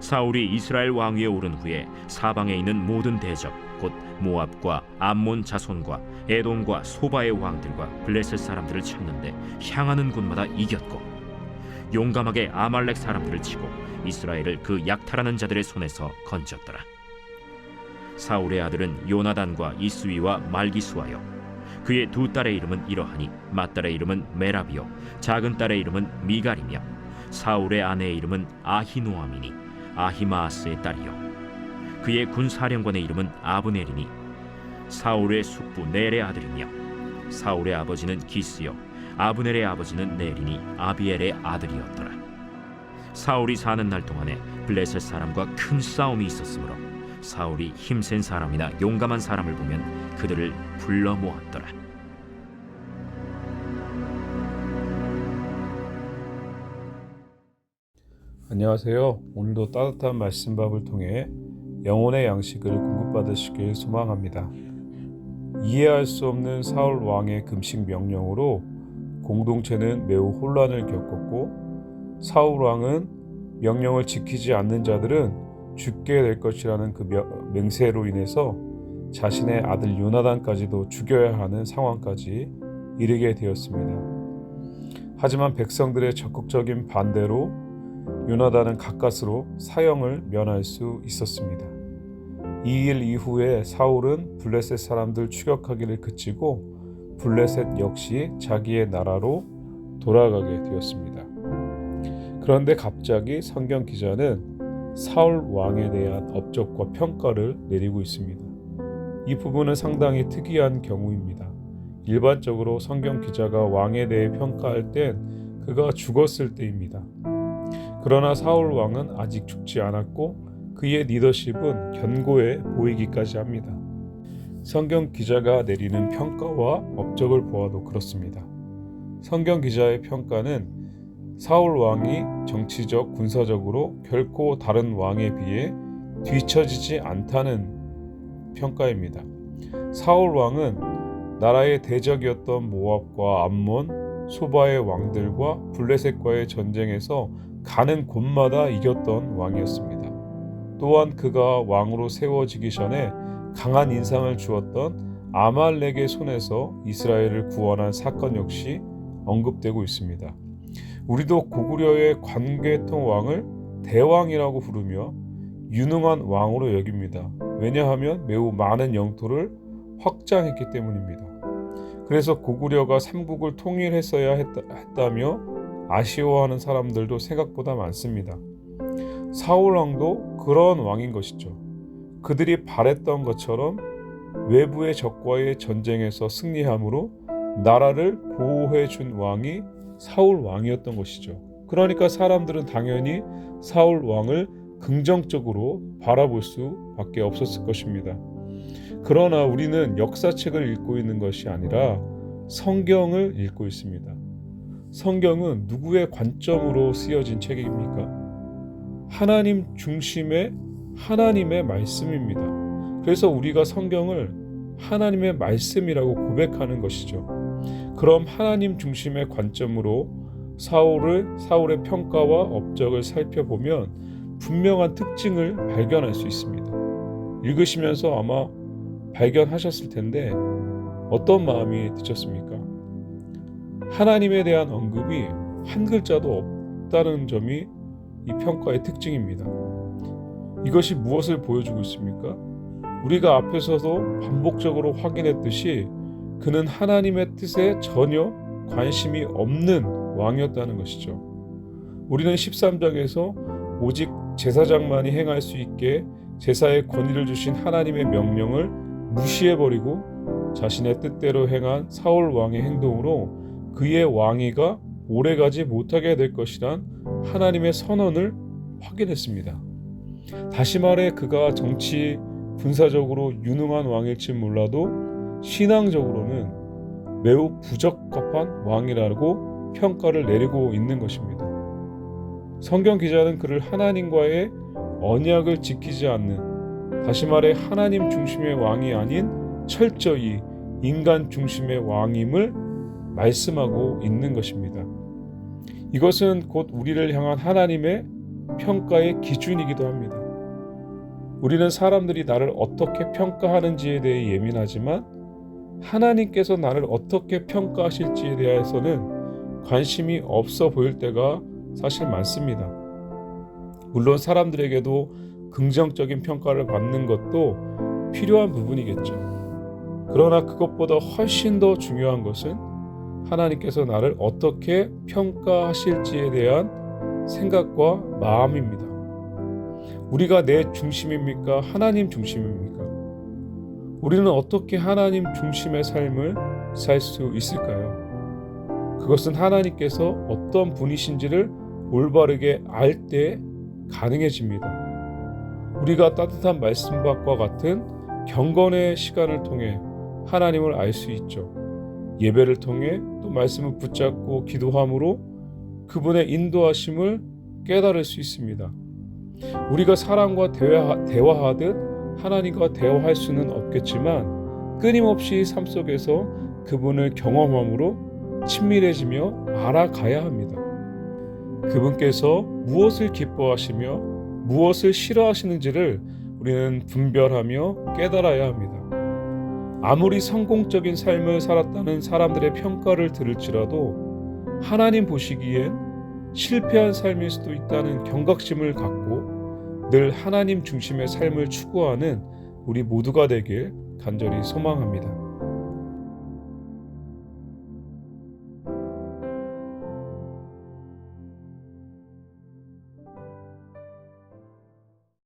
사울이 이스라엘 왕위에 오른 후에 사방에 있는 모든 대적 곧 모압과 암몬 자손과 에돔과 소바의 왕들과 블레셋 사람들을 쳤는데 향하는 곳마다 이겼고 용감하게 아말렉 사람들을 치고 이스라엘을 그 약탈하는 자들의 손에서 건졌더라. 사울의 아들은 요나단과 이스위와 말기수하여 그의 두 딸의 이름은 이러하니 맏딸의 이름은 메라비요 작은 딸의 이름은 미갈이며 사울의 아내의 이름은 아히노아미니 아히마아스의 딸이요 그의 군사령관의 이름은 아브넬이니 사울의 숙부 넬의 아들이며 사울의 아버지는 기스요 아브넬의 아버지는 넬이니 아비엘의 아들이었더라. 사울이 사는 날 동안에 블레셋 사람과 큰 싸움이 있었으므로 사울이 힘센 사람이나 용감한 사람을 보면 그들을 불러 모았더라. 안녕하세요. 오늘도 따뜻한 말씀밥을 통해 영혼의 양식을 공급받으시길 소망합니다. 이해할 수 없는 사울 왕의 금식 명령으로 공동체는 매우 혼란을 겪었고 사울 왕은 명령을 지키지 않는 자들은 죽게 될 것이라는 그 맹세로 인해서 자신의 아들 요나단까지도 죽여야 하는 상황까지 이르게 되었습니다. 하지만 백성들의 적극적인 반대로 요나단은 가까스로 사형을 면할 수 있었습니다. 이 일 이후에 사울은 블레셋 사람들 추격하기를 그치고 블레셋 역시 자기의 나라로 돌아가게 되었습니다. 그런데 갑자기 성경 기자는 사울 왕에 대한 업적과 평가를 내리고 있습니다. 이 부분은 상당히 특이한 경우입니다. 일반적으로 성경 기자가 왕에 대해 평가할 땐 그가 죽었을 때입니다. 그러나 사울 왕은 아직 죽지 않았고 그의 리더십은 견고해 보이기까지 합니다. 성경 기자가 내리는 평가와 업적을 보아도 그렇습니다. 성경 기자의 평가는 사울 왕이 정치적, 군사적으로 결코 다른 왕에 비해 뒤처지지 않다는 평가입니다. 사울 왕은 나라의 대적이었던 모압과 암몬, 소바의 왕들과 블레셋과의 전쟁에서 가는 곳마다 이겼던 왕이었습니다. 또한 그가 왕으로 세워지기 전에 강한 인상을 주었던 아말렉의 손에서 이스라엘을 구원한 사건 역시 언급되고 있습니다. 우리도 고구려의 관계통 왕을 대왕이라고 부르며 유능한 왕으로 여깁니다. 왜냐하면 매우 많은 영토를 확장했기 때문입니다. 그래서 고구려가 삼국을 통일했어야 했다며 아쉬워하는 사람들도 생각보다 많습니다. 사울 왕도 그런 왕인 것이죠. 그들이 바랬던 것처럼 외부의 적과의 전쟁에서 승리함으로 나라를 보호해 준 왕이 사울 왕이었던 것이죠. 그러니까 사람들은 당연히 사울 왕을 긍정적으로 바라볼 수밖에 없었을 것입니다. 그러나 우리는 역사책을 읽고 있는 것이 아니라 성경을 읽고 있습니다. 성경은 누구의 관점으로 쓰여진 책입니까? 하나님 중심의 하나님의 말씀입니다. 그래서 우리가 성경을 하나님의 말씀이라고 고백하는 것이죠. 그럼 하나님 중심의 관점으로 사울의 평가와 업적을 살펴보면 분명한 특징을 발견할 수 있습니다. 읽으시면서 아마 발견하셨을 텐데 어떤 마음이 드셨습니까? 하나님에 대한 언급이 한 글자도 없다는 점이 이 평가의 특징입니다. 이것이 무엇을 보여주고 있습니까? 우리가 앞에서도 반복적으로 확인했듯이 그는 하나님의 뜻에 전혀 관심이 없는 왕이었다는 것이죠. 우리는 13장에서 오직 제사장만이 행할 수 있게 제사의 권위를 주신 하나님의 명령을 무시해버리고 자신의 뜻대로 행한 사울 왕의 행동으로 그의 왕위가 오래가지 못하게 될 것이란 하나님의 선언을 확인했습니다. 다시 말해 그가 정치, 군사적으로 유능한 왕일지 몰라도 신앙적으로는 매우 부적합한 왕이라고 평가를 내리고 있는 것입니다. 성경 기자는 그를 하나님과의 언약을 지키지 않는, 다시 말해 하나님 중심의 왕이 아닌 철저히 인간 중심의 왕임을 말씀하고 있는 것입니다. 이것은 곧 우리를 향한 하나님의 평가의 기준이기도 합니다. 우리는 사람들이 나를 어떻게 평가하는지에 대해 예민하지만 하나님께서 나를 어떻게 평가하실지에 대해서는 관심이 없어 보일 때가 사실 많습니다. 물론 사람들에게도 긍정적인 평가를 받는 것도 필요한 부분이겠죠. 그러나 그것보다 훨씬 더 중요한 것은 하나님께서 나를 어떻게 평가하실지에 대한 생각과 마음입니다. 우리가 내 중심입니까? 하나님 중심입니까? 우리는 어떻게 하나님 중심의 삶을 살 수 있을까요? 그것은 하나님께서 어떤 분이신지를 올바르게 알 때 가능해집니다. 우리가 따뜻한 말씀과 같은 경건의 시간을 통해 하나님을 알 수 있죠. 예배를 통해 또 말씀을 붙잡고 기도함으로 그분의 인도하심을 깨달을 수 있습니다. 우리가 사람과 대화하듯 하나님과 대화할 수는 없겠지만 끊임없이 삶 속에서 그분을 경험함으로 친밀해지며 알아가야 합니다. 그분께서 무엇을 기뻐하시며 무엇을 싫어하시는지를 우리는 분별하며 깨달아야 합니다. 아무리 성공적인 삶을 살았다는 사람들의 평가를 들을지라도 하나님 보시기엔 실패한 삶일 수도 있다는 경각심을 갖고 늘 하나님 중심의 삶을 추구하는 우리 모두가 되길 간절히 소망합니다.